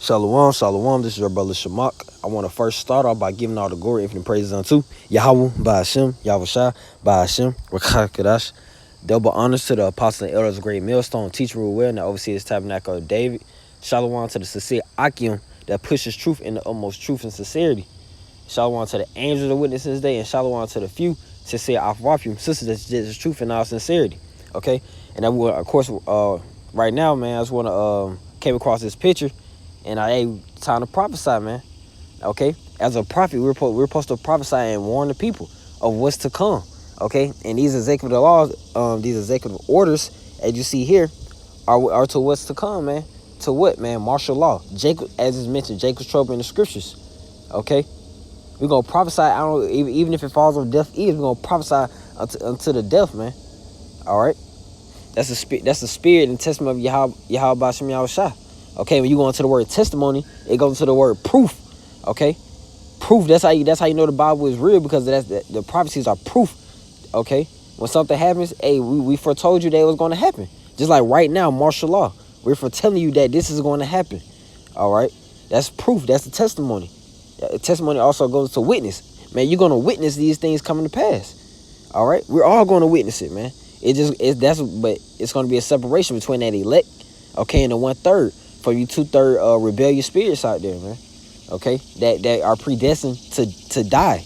Shalom, shalom. This is your brother Shamak. I want to first start off by giving all the glory, infinite praises unto Yahweh, Ba'ashem, Yahweh Shai, Ba'ashem, Rakah Kadash. Double honors to the apostles and elders of Great Millstone, teacher rule well, and the overseer this tabernacle of David. Shalom to the sincere Akim that pushes truth in the utmost truth and sincerity. Shalom to the angels of witnesses day, and shalom to the few sincere Afrafim, sisters that just truth in all sincerity. Okay? And I will, of course, right now, man, I just want to came across this picture. And hey, time to prophesy, man. Okay, as a prophet, we're supposed to prophesy and warn the people of what's to come. Okay, and these executive laws, these executive orders, as you see here, are to what's to come, man. To what, man? Martial law. Jacob, as is mentioned, Jacob's trouble in the scriptures. Okay, we're gonna prophesy. I don't even if it falls on deaf ears, we're gonna prophesy unto the deaf, man. All right, that's the spirit. That's the spirit and testament of Yahweh Ba'ashem Yahweh Shai. Okay, when you go into the word testimony, it goes into the word proof. Okay, proof. That's how you know the Bible is real, because the prophecies are proof. Okay, when something happens, hey, we foretold you that it was going to happen. Just like right now, martial law, we're foretelling you that this is going to happen. All right, that's proof. That's the testimony. The testimony also goes to witness. Man, you're going to witness these things coming to pass. All right, we're all going to witness it, man. But it's going to be a separation between that elect, okay, and the 1/3. For you 2/3 rebellious spirits out there, man. Okay, that are predestined to die.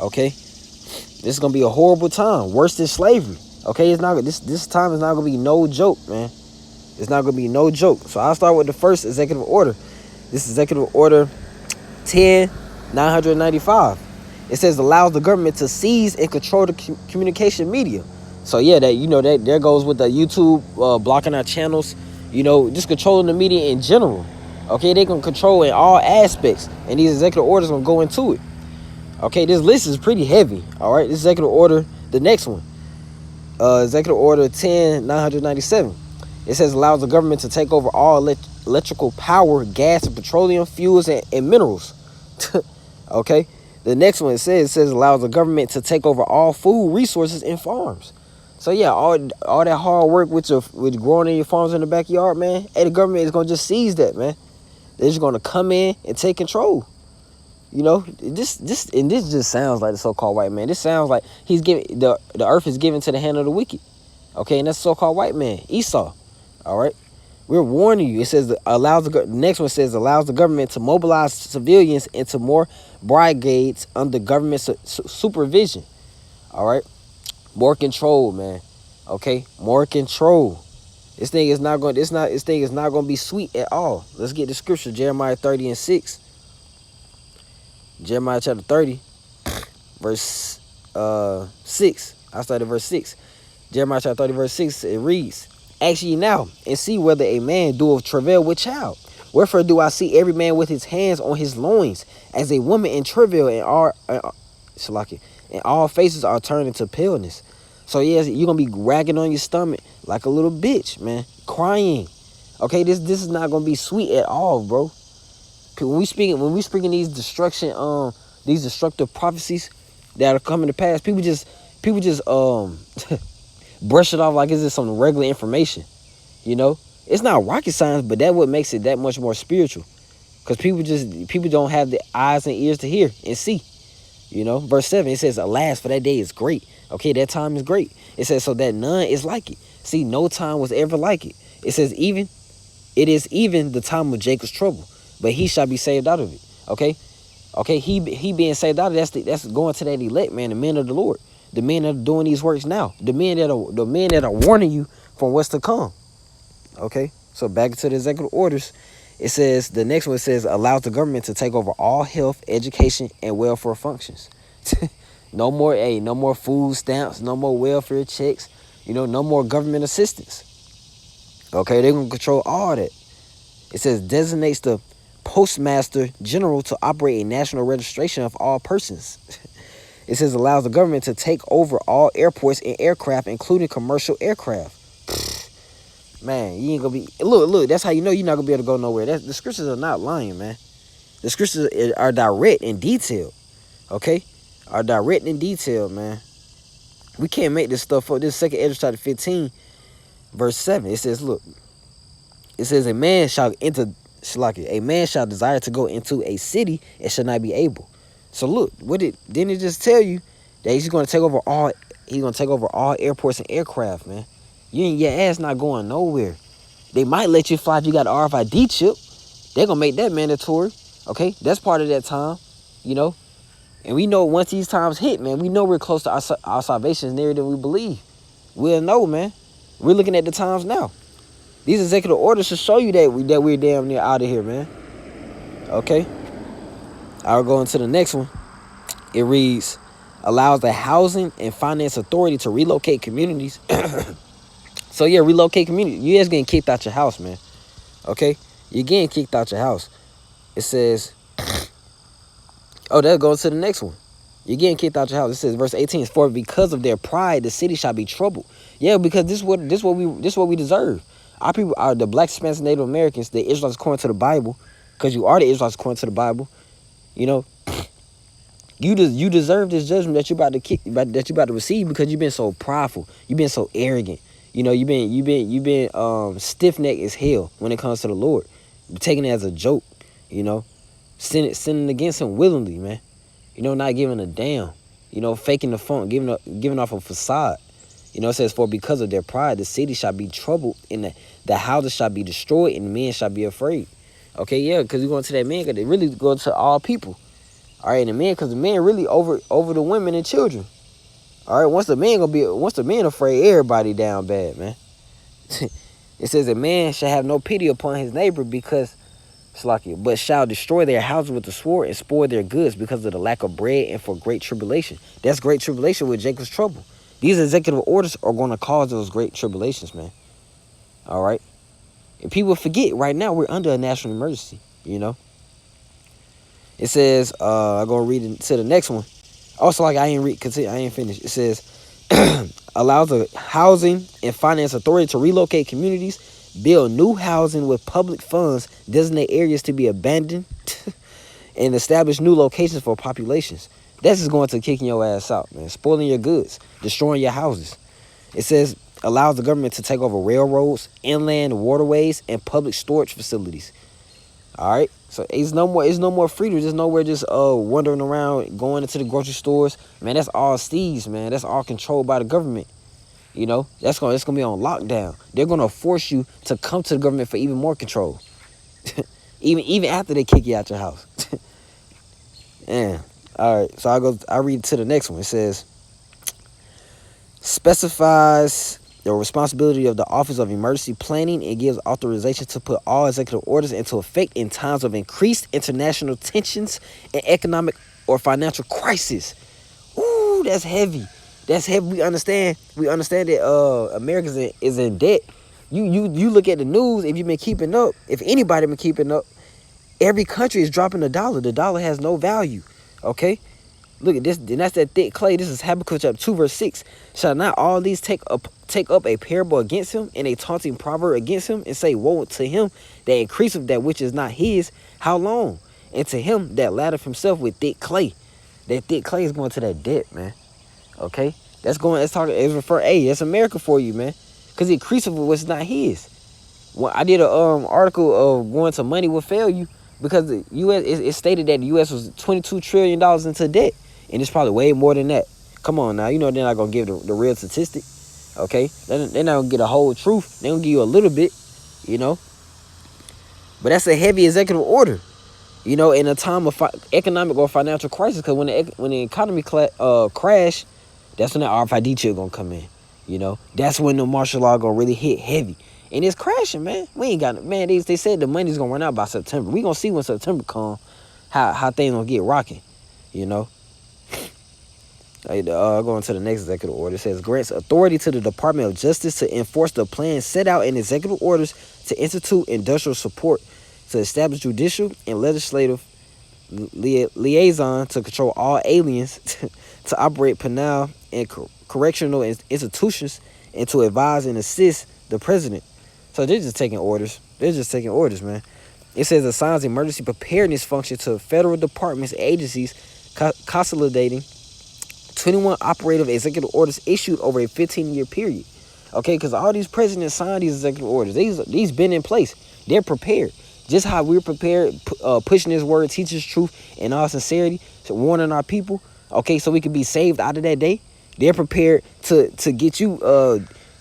Okay, this is gonna be a horrible time, worse than slavery. Okay, it's not this time is not gonna be no joke, man. It's not gonna be no joke. So I'll start with the first executive order. This executive order 10/995. It says allows the government to seize and control the communication media. So yeah, that there goes with the YouTube blocking our channels. Just controlling the media in general. Okay, they can control in all aspects, and these executive orders gonna go into it. Okay, this list is pretty heavy. All right, this executive order, the next one, executive order 10/997. It says allows the government to take over all electrical power, gas, and petroleum fuels and minerals. Okay, the next one it says allows the government to take over all food resources and farms. So yeah, all that hard work with growing in your farms in the backyard, man. Hey, the government is gonna just seize that, man. They're just gonna come in and take control. This just sounds like the so-called white man. This sounds like he's giving the earth is given to the hand of the wicked. Okay, and that's so-called white man, Esau. All right, we're warning you. It says next one says allows the government to mobilize civilians into more brigades under government supervision. All right. More control, man. Okay, more control. This thing is not going to be sweet at all. Let's get the scripture, Jeremiah 30:6. Jeremiah chapter 30, verse 6. I started verse 6. Jeremiah chapter 30, verse 6. It reads, "Ask ye now, and see whether a man doeth travail with child. Wherefore do I see every man with his hands on his loins, as a woman in travail, and all faces are turned into paleness." So yes, you're gonna be ragging on your stomach like a little bitch, man, crying. Okay, this is not gonna be sweet at all, bro. When we speaking these destructive prophecies that are coming to pass, people just brush it off like it's just some regular information. It's not rocket science, but that what makes it that much more spiritual. Because people don't have the eyes and ears to hear and see. Verse 7, it says, "Alas, for that day is great." Okay, that time is great. It says, "So that none is like it." See, no time was ever like it. It says, it is even the time of Jacob's trouble, but he shall be saved out of it. Okay, he being saved out of it, that's going to that elect, man, the men of the Lord, the men that are doing these works now, the men that are warning you from what's to come. Okay, so back to the executive orders. It says, the next one says, allows the government to take over all health, education, and welfare functions. No more food stamps, no more welfare checks, no more government assistance. Okay, they're going to control all that. It says, designates the postmaster general to operate a national registration of all persons. It says, allows the government to take over all airports and aircraft, including commercial aircraft. Man, you ain't gonna be look. That's how you know you're not gonna be able to go nowhere. The scriptures are not lying, man. The scriptures are direct and detailed. Okay, are direct and detailed, man. We can't make this stuff up. This second Ezra chapter 15, verse 7. It says, look. It says, a man shall enter Shalaki, a man shall desire to go into a city and shall not be able. So look, didn't it just tell you that he's gonna take over all airports and aircraft, man. Your ass not going nowhere. They might let you fly if you got an RFID chip. They're gonna make that mandatory. Okay, that's part of that time, you know. And we know once these times hit, man, we know we're close to our salvation is nearer than we believe. We'll know, man. We're looking at the times now. These executive orders should show you that we're damn near out of here, man. Okay. I'll go into the next one. It reads, allows the Housing and Finance Authority to relocate communities. So yeah, relocate community. You guys getting kicked out your house, man. Okay? You're getting kicked out your house. It says, oh, that goes to the next one. You're getting kicked out your house. It says, verse 18, for because of their pride, the city shall be troubled. Yeah, because this is what we deserve. Our people are the Black, Hispanics, Native Americans, the Israelites according to the Bible, because you are the Israelites according to the Bible. You know, you deserve this judgment that you're about to receive because you've been so prideful. You've been so arrogant. You know, you've been stiff-necked as hell when it comes to the Lord. You're taking it as a joke, you know, sinning against him willingly, man. You know, not giving a damn. You know, faking the funk, giving off a facade. You know, it says, for because of their pride, the city shall be troubled, and the houses shall be destroyed, and the men shall be afraid. Okay, yeah, because you're going to that man, because they really go to all people. All right, and the man, because the man really over the women and children. All right, once the man afraid, everybody down bad, man. It says, a man shall have no pity upon his neighbor because, but shall destroy their houses with the sword and spoil their goods because of the lack of bread and for great tribulation. That's great tribulation with Jacob's trouble. These executive orders are going to cause those great tribulations, man. All right? And people forget right now we're under a national emergency, you know? It says, I'm going to read into the next one. Also, like I ain't finished. It says, allows the Housing and Finance Authority to relocate communities, build new housing with public funds, designate areas to be abandoned, and establish new locations for populations. That's just going to kicking your ass out, man. Spoiling your goods, destroying your houses. It says, allows the government to take over railroads, inland waterways, and public storage facilities. All right, so it's no more freedom. There's nowhere just wandering around, going into the grocery stores. Man, that's all steeds, man. That's all controlled by the government. You know, it's gonna be on lockdown. They're gonna force you to come to the government for even more control. even after they kick you out your house. Yeah. All right, so I read to the next one. It says, specifies the responsibility of the Office of Emergency Planning and gives authorization to put all executive orders into effect in times of increased international tensions and economic or financial crisis. Ooh, that's heavy. That's heavy. We understand that America is in debt. You look at the news, if you've been keeping up, if anybody been keeping up, every country is dropping the dollar. The dollar has no value. Okay? Look at this, and that's that thick clay. This is Habakkuk chapter 2, verse 6. Shall not all these take up a parable against him, and a taunting proverb against him, and say, woe to him that increaseth that which is not his? How long? And to him that lattereth himself with thick clay. That thick clay is going to that debt, man. Okay? That's America for you, man. Because it increaseth with what's not his. Well, I did a article of going to money will fail you, because the U.S. it stated that the U.S. was $22 trillion into debt. And it's probably way more than that. Come on now. You know they're not going to give the real statistic. Okay? They're not going to get a whole truth. They're going to give you a little bit. You know? But that's a heavy executive order. You know, in a time of economic or financial crisis. Because when the economy crash, that's when the RFID chip going to come in. You know? That's when the martial law going to really hit heavy. And it's crashing, man. We ain't got... Man, they said the money's going to run out by September. We going to see when September comes how things going to get rocking. You know? Going to the next executive order. It says, grants authority to the Department of Justice to enforce the plans set out in executive orders to institute industrial support, to establish judicial and legislative liaison to control all aliens, to operate penal and correctional institutions, and to advise and assist the president. So they're just taking orders. They're just taking orders, man. It says assigns emergency preparedness function to federal departments and agencies, consolidating 21 operative executive orders issued over a 15-year period. Okay, because all these presidents signed these executive orders. These been in place. They're prepared. Just how we're prepared, pushing His word, teaching His truth in all sincerity, so warning our people, okay, so we can be saved out of that day. They're prepared to get you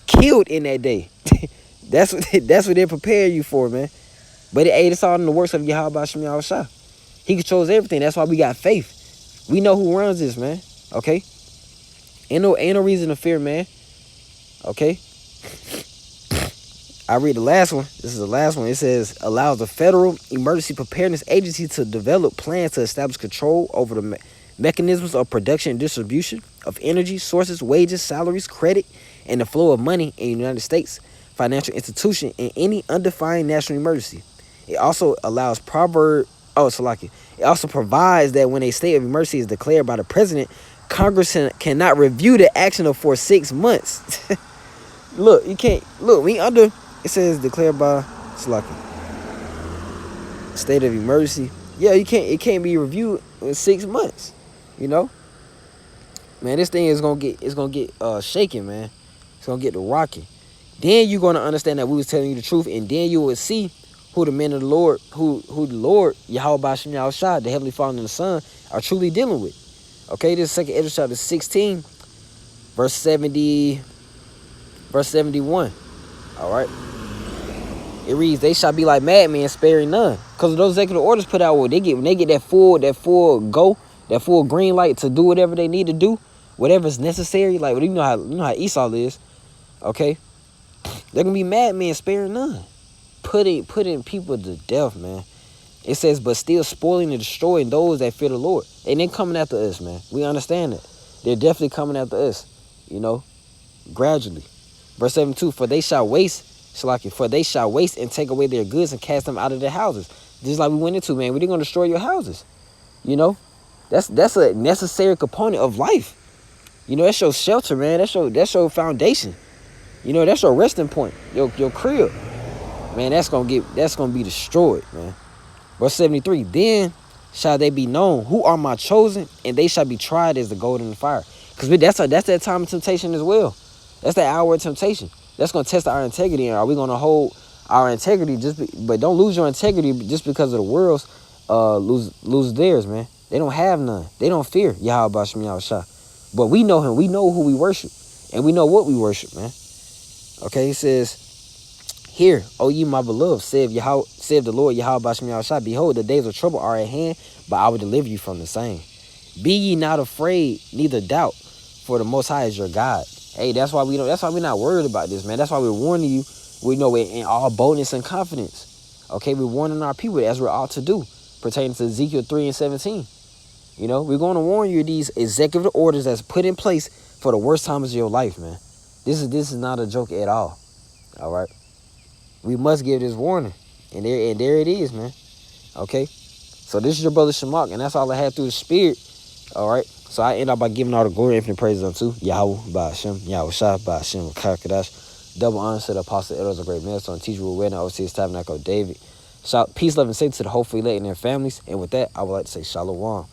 killed in that day. That's what they're preparing you for, man. But hey, it's all in the works of Yahweh Shem Yahushua. He controls everything. That's why we got faith. We know who runs this, man. Okay? Ain't no reason to fear, man. Okay? I read the last one. This is the last one. It says, allows the Federal Emergency Preparedness Agency to develop plans to establish control over the mechanisms of production and distribution of energy, sources, wages, salaries, credit, and the flow of money in the United States financial institution in any undefined national emergency. It also allows It also provides that when a state of emergency is declared by the president, Congress cannot review the action for 6 months. Look, you can't. Look, it says declared by state of emergency. Yeah, you can't. It can't be reviewed in 6 months. You know, man, this thing is gonna get shaking, man. It's gonna get to rocking. Then you're gonna understand that we was telling you the truth, and then you will see who the men of the Lord, who the Lord, Yahweh Bashim Yahushua, the Heavenly Father and the Son, are truly dealing with. Okay, this is 2nd Ezra chapter 16, verse 71. All right. It reads, they shall be like madmen, sparing none. Because of those executive orders put out, when they get that full go, that full green light to do whatever they need to do, whatever's necessary, like you know how Esau is, okay? They're gonna be madmen, sparing none. Putting people to death, man. It says, but still spoiling and destroying those that fear the Lord. And they're coming after us, man. We understand that. They're definitely coming after us, you know, gradually. Verse 72, for they shall waste and take away their goods and cast them out of their houses. Just like we went into, man. We're going to destroy your houses. You know, that's a necessary component of life. You know, that's your shelter, man. That's your foundation. You know, that's your resting point. Your crib. Man, that's gonna be destroyed, man. Verse 73, then shall they be known who are my chosen, and they shall be tried as the gold in the fire. Because that's that time of temptation as well. That's that hour of temptation. That's gonna test our integrity. And are we gonna hold our integrity but don't lose your integrity just because of the world's lose theirs, man. They don't have none. They don't fear Yahweh Bashim Yahushua. But we know him. We know who we worship. And we know what we worship, man. Okay, he says, hear, O ye my beloved, saith the Lord Yahweh Bashim Yahushua, behold, the days of trouble are at hand, but I will deliver you from the same. Be ye not afraid, neither doubt, for the Most High is your God. Hey, that's why we're not worried about this, man. That's why we're warning you. We know it in all boldness and confidence. Okay, we're warning our people as we're ought to do, pertaining to Ezekiel 3 and 17. You know, we're going to warn you these executive orders that's put in place for the worst times of your life, man. This is not a joke at all. All right. We must give this warning. And there it is, man. Okay? So this is your brother Shamak, and that's all I had through the Spirit. All right? So I end up by giving all the glory and infinite praises unto Yahweh, Ba'ashem, Yahushua, Ba'ashem, Kakadash. Double honor to the apostle, elders, of great minister, and teacher, who wedding, overseers, tabernacle of David. Shout peace, love, and safety to the hopefully elect and their families. And with that, I would like to say shalom.